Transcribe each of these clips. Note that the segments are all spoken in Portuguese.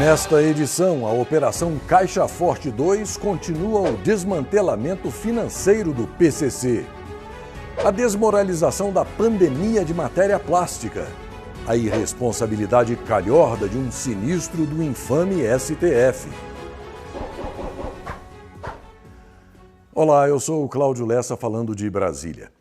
Nesta edição, a Operação Caixa Forte 2 continua o desmantelamento financeiro do PCC. A desmoralização da pandemia de matéria plástica. A irresponsabilidade calhorda de um sinistro do infame STF. Olá, eu sou o Cláudio Lessa falando de Brasília.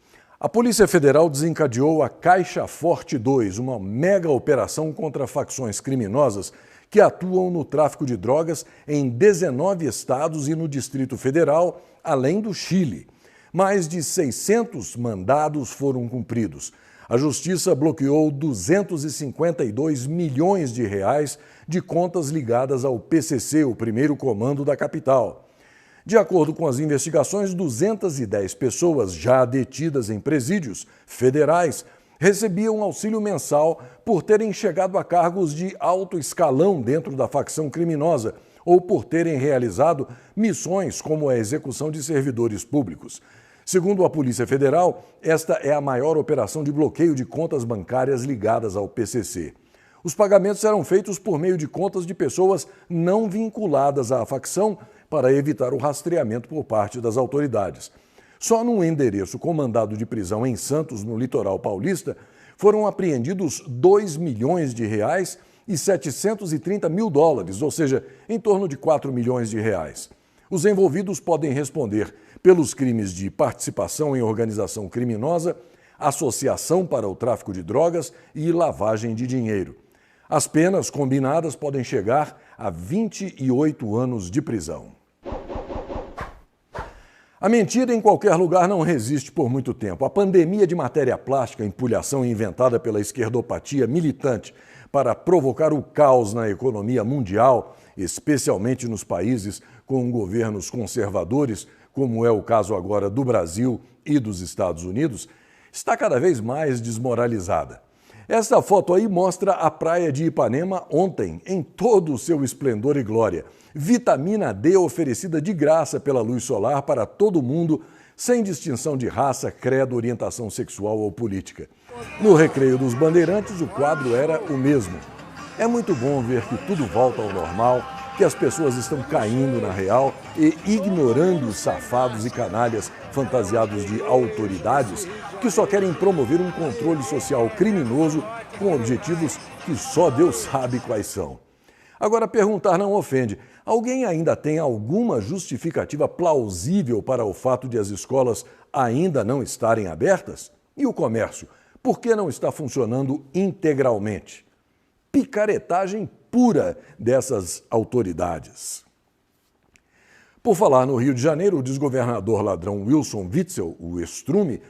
A Polícia Federal desencadeou a Caixa Forte 2, uma mega operação contra facções criminosas que atuam no tráfico de drogas em 19 estados e no Distrito Federal, além do Chile. Mais de 600 mandados foram cumpridos. A Justiça bloqueou 252 milhões de reais de contas ligadas ao PCC, o primeiro comando da capital. De acordo com as investigações, 210 pessoas já detidas em presídios federais recebiam auxílio mensal por terem chegado a cargos de alto escalão dentro da facção criminosa ou por terem realizado missões como a execução de servidores públicos. Segundo a Polícia Federal, esta é a maior operação de bloqueio de contas bancárias ligadas ao PCC. Os pagamentos eram feitos por meio de contas de pessoas não vinculadas à facção para evitar o rastreamento por parte das autoridades. Só num endereço com mandado de prisão em Santos, no litoral paulista, foram apreendidos 2 milhões de reais e 730 mil dólares, ou seja, em torno de 4 milhões de reais. Os envolvidos podem responder pelos crimes de participação em organização criminosa, associação para o tráfico de drogas e lavagem de dinheiro. As penas combinadas podem chegar a 28 anos de prisão. A mentira em qualquer lugar não resiste por muito tempo. A pandemia de matéria plástica, empulhação inventada pela esquerdopatia militante para provocar o caos na economia mundial, especialmente nos países com governos conservadores, como é o caso agora do Brasil e dos Estados Unidos, está cada vez mais desmoralizada. Esta foto aí mostra a praia de Ipanema ontem, em todo o seu esplendor e glória. Vitamina D oferecida de graça pela luz solar para todo mundo, sem distinção de raça, credo, orientação sexual ou política. No Recreio dos Bandeirantes, o quadro era o mesmo. É muito bom ver que tudo volta ao normal, que as pessoas estão caindo na real e ignorando os safados e canalhas fantasiados de autoridades que só querem promover um controle social criminoso com objetivos que só Deus sabe quais são. Agora, perguntar não ofende. Alguém ainda tem alguma justificativa plausível para o fato de as escolas ainda não estarem abertas? E o comércio? Por que não está funcionando integralmente? Picaretagem pura dessas autoridades. Por falar no Rio de Janeiro, o desgovernador ladrão Wilson Witzel, o Estrume,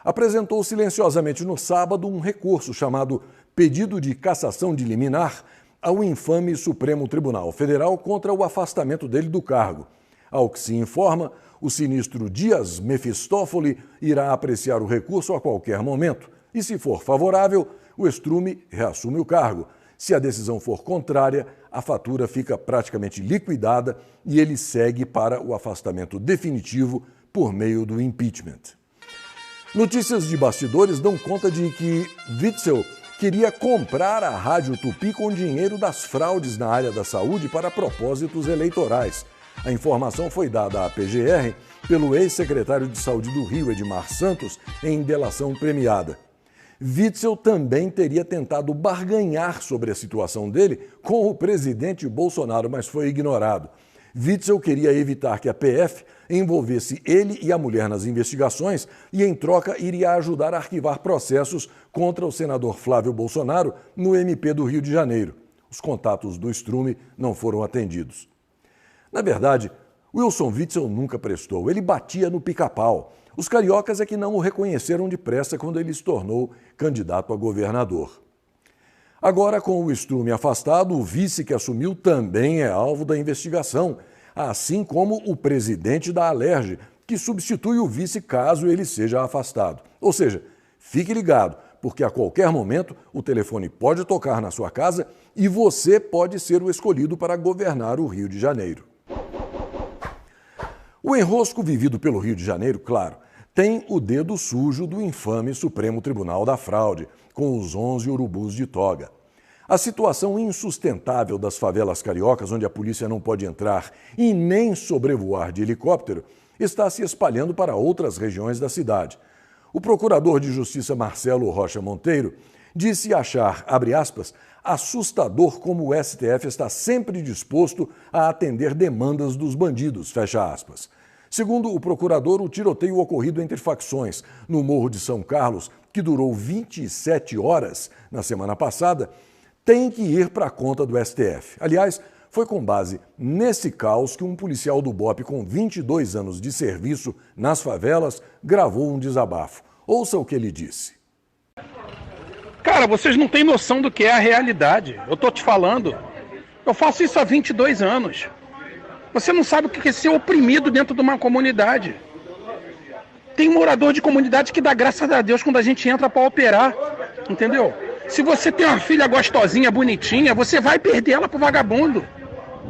apresentou silenciosamente no sábado um recurso chamado Pedido de Cassação de Liminar ao infame Supremo Tribunal Federal contra o afastamento dele do cargo. Ao que se informa, o sinistro Dias Mefistófoli irá apreciar o recurso a qualquer momento e, se for favorável, o Estrume reassume o cargo. Se a decisão for contrária, a fatura fica praticamente liquidada e ele segue para o afastamento definitivo por meio do impeachment. Notícias de bastidores dão conta de que Witzel queria comprar a Rádio Tupi com dinheiro das fraudes na área da saúde para propósitos eleitorais. A informação foi dada à PGR pelo ex-secretário de Saúde do Rio, Edmar Santos, em delação premiada. Witzel também teria tentado barganhar sobre a situação dele com o presidente Bolsonaro, mas foi ignorado. Witzel queria evitar que a PF envolvesse ele e a mulher nas investigações e, em troca, iria ajudar a arquivar processos contra o senador Flávio Bolsonaro no MP do Rio de Janeiro. Os contatos do Estrume não foram atendidos. Na verdade, Wilson Witzel nunca prestou. Ele batia no pica-pau. Os cariocas é que não o reconheceram depressa quando ele se tornou candidato a governador. Agora, com o Estrume afastado, o vice que assumiu também é alvo da investigação, assim como o presidente da Alerj, que substitui o vice caso ele seja afastado. Ou seja, fique ligado, porque a qualquer momento o telefone pode tocar na sua casa e você pode ser o escolhido para governar o Rio de Janeiro. O enrosco vivido pelo Rio de Janeiro, claro, tem o dedo sujo do infame Supremo Tribunal da Fraude, com os 11 urubus de toga. A situação insustentável das favelas cariocas, onde a polícia não pode entrar e nem sobrevoar de helicóptero, está se espalhando para outras regiões da cidade. O procurador de Justiça Marcelo Rocha Monteiro disse achar, abre aspas, assustador como o STF está sempre disposto a atender demandas dos bandidos, fecha aspas. Segundo o procurador, o tiroteio ocorrido entre facções no Morro de São Carlos, que durou 27 horas na semana passada, tem que ir para a conta do STF. Aliás, foi com base nesse caos que um policial do BOPE com 22 anos de serviço nas favelas gravou um desabafo. Ouça o que ele disse. Cara, vocês não têm noção do que é a realidade. Eu tô te falando. Eu faço isso há 22 anos. Você não sabe o que é ser oprimido dentro de uma comunidade. Tem morador de comunidade que dá graças a Deus quando a gente entra para operar. Entendeu? Se você tem uma filha gostosinha, bonitinha, você vai perder ela pro vagabundo.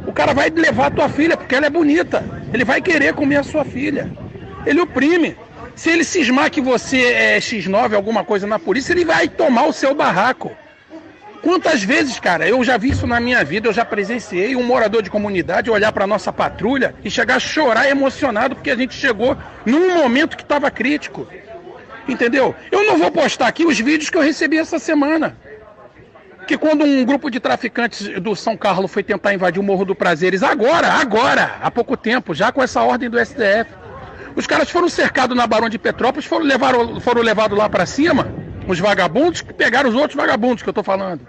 O cara vai levar a tua filha porque ela é bonita. Ele vai querer comer a sua filha. Ele oprime. Se ele cismar que você é X9, alguma coisa na polícia, ele vai tomar o seu barraco. Quantas vezes, cara, eu já vi isso na minha vida, eu já presenciei um morador de comunidade olhar para nossa patrulha e chegar a chorar emocionado porque a gente chegou num momento que estava crítico. Entendeu? Eu não vou postar aqui os vídeos que eu recebi essa semana. Que quando um grupo de traficantes do São Carlos foi tentar invadir o Morro do Prazeres, agora, há pouco tempo, já com essa ordem do STF, os caras foram cercados na Barão de Petrópolis, foram levados lá para cima, os vagabundos, que pegaram os outros vagabundos que eu tô falando.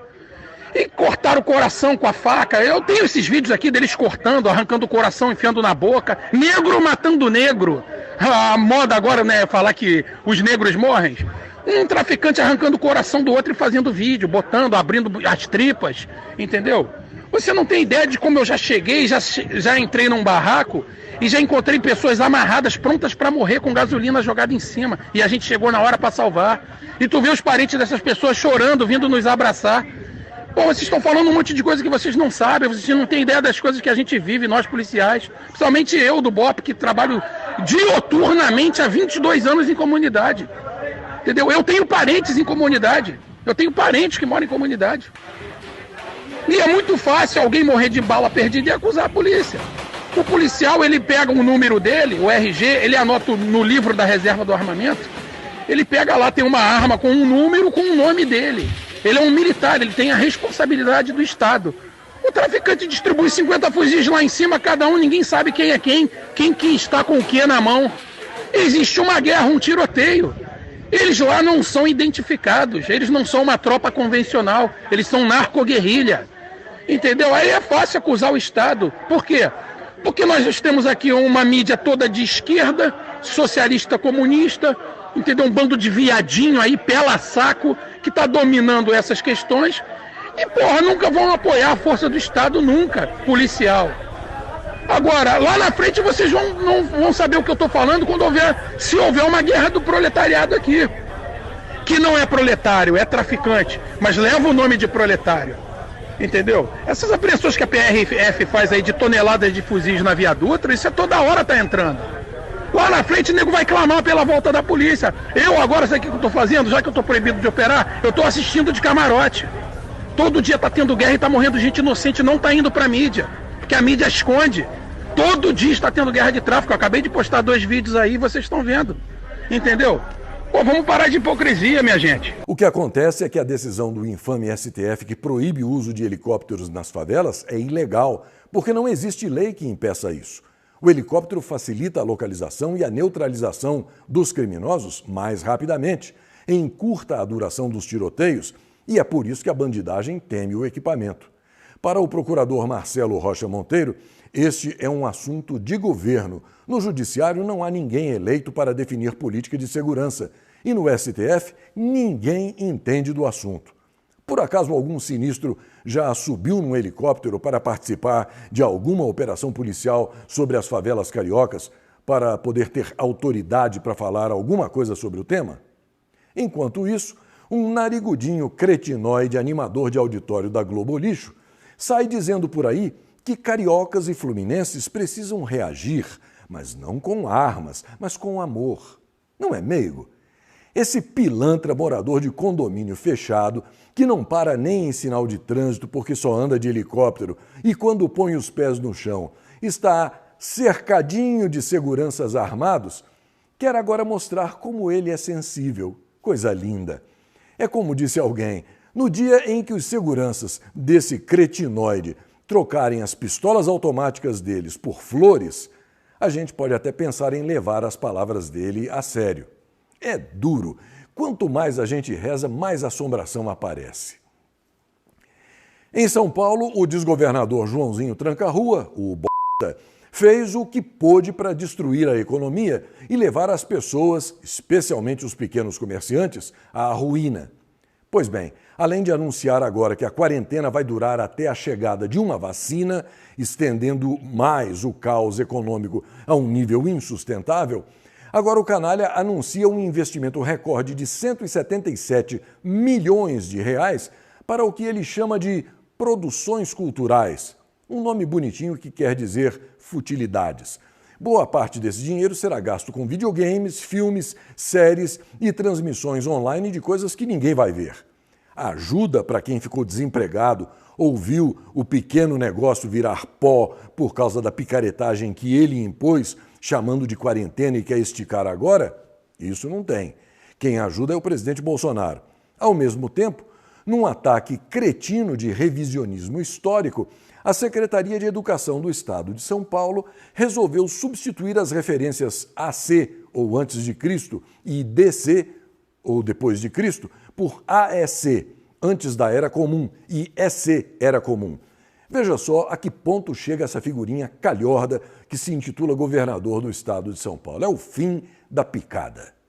E cortaram o coração com a faca. Eu tenho esses vídeos aqui deles cortando, arrancando o coração, enfiando na boca. Negro matando negro. A moda agora, né, falar que os negros morrem. Um traficante arrancando o coração do outro e fazendo vídeo, botando, abrindo as tripas, entendeu? Você não tem ideia de como eu já cheguei, já entrei num barraco e já encontrei pessoas amarradas, prontas para morrer com gasolina jogada em cima. E a gente chegou na hora para salvar. E tu vê os parentes dessas pessoas chorando, vindo nos abraçar. Pô, vocês estão falando um monte de coisa que vocês não sabem, vocês não têm ideia das coisas que a gente vive, nós policiais. Principalmente eu, do BOPE, que trabalho dioturnamente há 22 anos em comunidade. Entendeu? Eu tenho parentes em comunidade. Eu tenho parentes que moram em comunidade. E é muito fácil alguém morrer de bala perdida e acusar a polícia. O policial, ele pega o número dele, o RG, ele anota no livro da reserva do armamento, ele pega lá, tem uma arma com um número, com o nome dele. Ele é um militar, ele tem a responsabilidade do Estado. O traficante distribui 50 fuzis lá em cima, cada um, ninguém sabe quem é quem que está com o que na mão. Existe uma guerra, um tiroteio. Eles lá não são identificados, eles não são uma tropa convencional, eles são narcoguerrilha. Entendeu? Aí é fácil acusar o Estado. Por quê? Porque nós temos aqui uma mídia toda de esquerda, socialista, comunista, entendeu? Um bando de viadinho aí, pela saco, que está dominando essas questões. E, porra, nunca vão apoiar a força do Estado, nunca, policial. Agora, lá na frente vocês não vão saber o que eu estou falando se houver uma guerra do proletariado aqui. Que não é proletário, é traficante, mas leva o nome de proletário. Entendeu? Essas apreensões que a PRF faz aí de toneladas de fuzis na Via Dutra, isso é toda hora tá entrando. Lá na frente o nego vai clamar pela volta da polícia. Eu agora, sabe o que eu estou fazendo? Já que eu estou proibido de operar, eu estou assistindo de camarote. Todo dia tá tendo guerra e tá morrendo gente inocente, não tá indo pra mídia. Porque a mídia esconde. Todo dia está tendo guerra de tráfico. Eu acabei de postar 2 vídeos aí, vocês estão vendo. Entendeu? Pô, vamos parar de hipocrisia, minha gente. O que acontece é que a decisão do infame STF que proíbe o uso de helicópteros nas favelas é ilegal, porque não existe lei que impeça isso. O helicóptero facilita a localização e a neutralização dos criminosos mais rapidamente, encurta a duração dos tiroteios e é por isso que a bandidagem teme o equipamento. Para o procurador Marcelo Rocha Monteiro, este é um assunto de governo. No Judiciário não há ninguém eleito para definir política de segurança. E no STF, ninguém entende do assunto. Por acaso algum sinistro já subiu num helicóptero para participar de alguma operação policial sobre as favelas cariocas para poder ter autoridade para falar alguma coisa sobre o tema? Enquanto isso, um narigudinho cretinoide animador de auditório da Globo Lixo sai dizendo por aí que cariocas e fluminenses precisam reagir, mas não com armas, mas com amor. Não é meigo? Esse pilantra morador de condomínio fechado, que não para nem em sinal de trânsito porque só anda de helicóptero e quando põe os pés no chão está cercadinho de seguranças armados, quer agora mostrar como ele é sensível. Coisa linda. É como disse alguém, no dia em que os seguranças desse cretinoide trocarem as pistolas automáticas deles por flores, a gente pode até pensar em levar as palavras dele a sério. É duro. Quanto mais a gente reza, mais assombração aparece. Em São Paulo, o desgovernador Joãozinho Tranca-Rua, o b****, fez o que pôde para destruir a economia e levar as pessoas, especialmente os pequenos comerciantes, à ruína. Pois bem, além de anunciar agora que a quarentena vai durar até a chegada de uma vacina, estendendo mais o caos econômico a um nível insustentável, agora o canalha anuncia um investimento recorde de 177 milhões de reais para o que ele chama de produções culturais. Um nome bonitinho que quer dizer futilidades. Boa parte desse dinheiro será gasto com videogames, filmes, séries e transmissões online de coisas que ninguém vai ver. Ajuda para quem ficou desempregado ou viu o pequeno negócio virar pó por causa da picaretagem que ele impôs, chamando de quarentena e quer esticar agora? Isso não tem. Quem ajuda é o presidente Bolsonaro. Ao mesmo tempo, num ataque cretino de revisionismo histórico, a Secretaria de Educação do Estado de São Paulo resolveu substituir as referências AC, ou antes de Cristo, e DC, ou depois de Cristo, por AEC, antes da Era Comum, e EC, Era Comum. Veja só a que ponto chega essa figurinha calhorda que se intitula governador do Estado de São Paulo. É o fim da picada.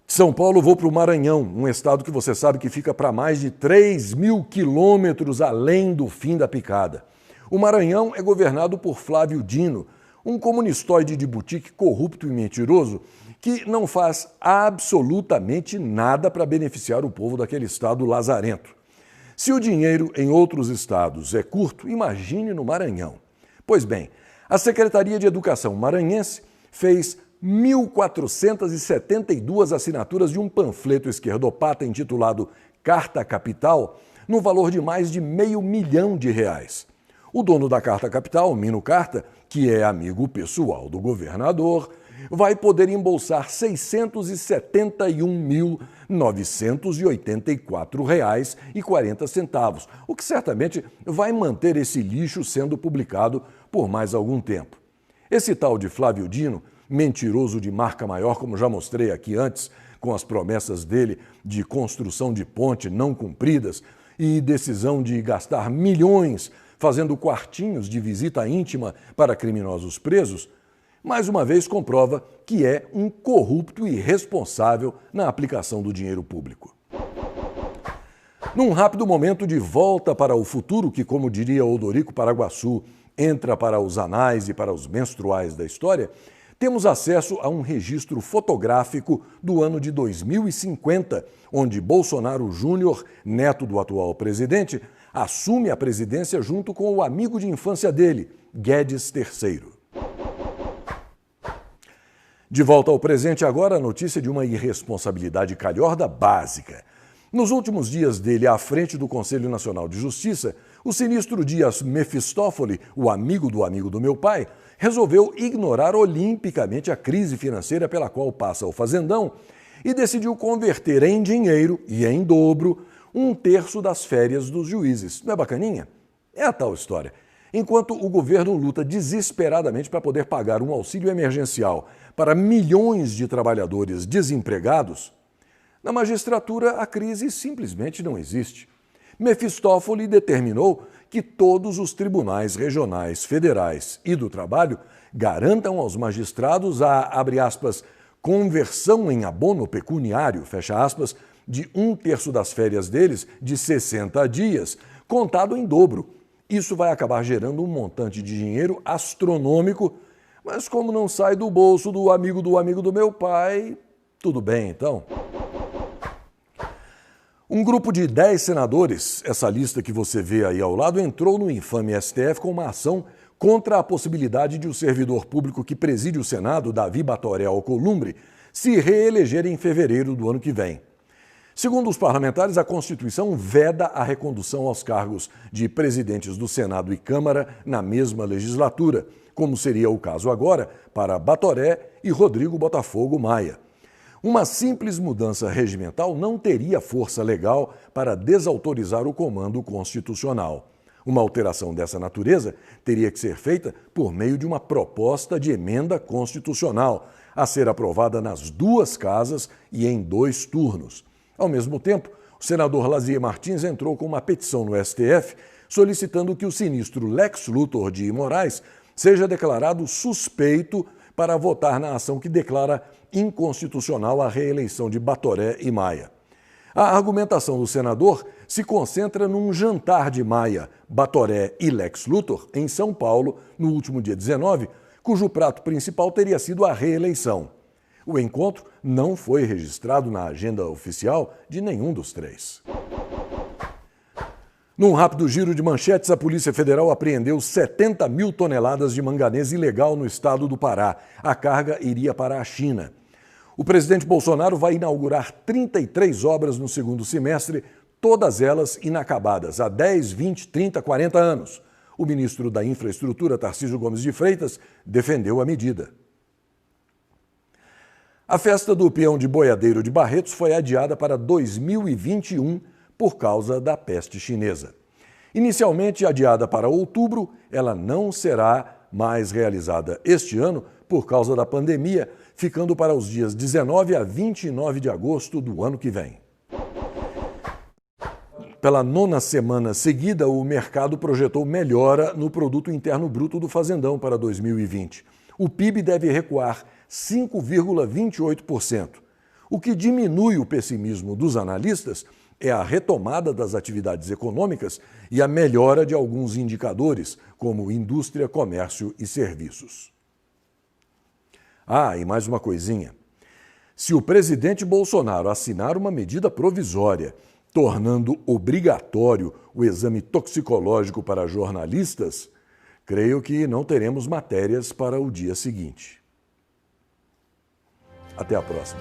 De São Paulo vou para o Maranhão, um estado que você sabe que fica para mais de 3.000 quilômetros além do fim da picada. O Maranhão é governado por Flávio Dino, um comunistoide de boutique corrupto e mentiroso que não faz absolutamente nada para beneficiar o povo daquele estado lazarento. Se o dinheiro em outros estados é curto, imagine no Maranhão. Pois bem, a Secretaria de Educação maranhense fez 1.472 assinaturas de um panfleto esquerdopata intitulado Carta Capital, no valor de mais de R$500 mil. O dono da Carta Capital, Mino Carta, que é amigo pessoal do governador, vai poder embolsar R$ 671.984,40, o que certamente vai manter esse lixo sendo publicado por mais algum tempo. Esse tal de Flávio Dino, mentiroso de marca maior, como já mostrei aqui antes, com as promessas dele de construção de ponte não cumpridas e decisão de gastar milhões fazendo quartinhos de visita íntima para criminosos presos, mais uma vez comprova que é um corrupto e irresponsável na aplicação do dinheiro público. Num rápido momento de volta para o futuro, que, como diria Odorico Paraguaçu, entra para os anais e para os menstruais da história, temos acesso a um registro fotográfico do ano de 2050, onde Bolsonaro Júnior, neto do atual presidente, assume a presidência junto com o amigo de infância dele, Guedes III. De volta ao presente agora, a notícia de uma irresponsabilidade calhorda básica. Nos últimos dias dele à frente do Conselho Nacional de Justiça, o sinistro Dias Mefistófele, o amigo do meu pai, resolveu ignorar olimpicamente a crise financeira pela qual passa o fazendão e decidiu converter em dinheiro, e em dobro, 1/3 das férias dos juízes. Não é bacaninha? É a tal história. Enquanto o governo luta desesperadamente para poder pagar um auxílio emergencial para milhões de trabalhadores desempregados, na magistratura a crise simplesmente não existe. Mefistófele determinou que todos os tribunais regionais, federais e do trabalho garantam aos magistrados a, abre aspas, conversão em abono pecuniário, fecha aspas, de 1/3 das férias deles, de 60 dias, contado em dobro. Isso vai acabar gerando um montante de dinheiro astronômico, mas como não sai do bolso do amigo do meu pai, tudo bem então. Um grupo de 10 senadores, essa lista que você vê aí ao lado, entrou no infame STF com uma ação contra a possibilidade de o servidor público que preside o Senado, Davi Batoré Alcolumbre, se reeleger em fevereiro do ano que vem. Segundo os parlamentares, a Constituição veda a recondução aos cargos de presidentes do Senado e Câmara na mesma legislatura, como seria o caso agora para Batoré e Rodrigo Botafogo Maia. Uma simples mudança regimental não teria força legal para desautorizar o comando constitucional. Uma alteração dessa natureza teria que ser feita por meio de uma proposta de emenda constitucional, a ser aprovada nas duas casas e em 2 turnos. Ao mesmo tempo, o senador Lazier Martins entrou com uma petição no STF solicitando que o sinistro Lex Luthor de Moraes seja declarado suspeito para votar na ação que declara inconstitucional a reeleição de Batoré e Maia. A argumentação do senador se concentra num jantar de Maia, Batoré e Lex Luthor em São Paulo, no último dia 19, cujo prato principal teria sido a reeleição. O encontro não foi registrado na agenda oficial de nenhum dos 3. Num rápido giro de manchetes, a Polícia Federal apreendeu 70 mil toneladas de manganês ilegal no estado do Pará. A carga iria para a China. O presidente Bolsonaro vai inaugurar 33 obras no segundo semestre, todas elas inacabadas, há 10, 20, 30, 40 anos. O ministro da Infraestrutura, Tarcísio Gomes de Freitas, defendeu a medida. A festa do peão de boiadeiro de Barretos foi adiada para 2021 por causa da peste chinesa. Inicialmente adiada para outubro, ela não será mais realizada este ano por causa da pandemia, ficando para os dias 19 a 29 de agosto do ano que vem. Pela 9ª semana seguida, o mercado projetou melhora no Produto Interno Bruto do Fazendão para 2020. O PIB deve recuar 5,28%. O que diminui o pessimismo dos analistas é a retomada das atividades econômicas e a melhora de alguns indicadores, como indústria, comércio e serviços. E mais uma coisinha. Se o presidente Bolsonaro assinar uma medida provisória tornando obrigatório o exame toxicológico para jornalistas, creio que não teremos matérias para o dia seguinte. Até a próxima.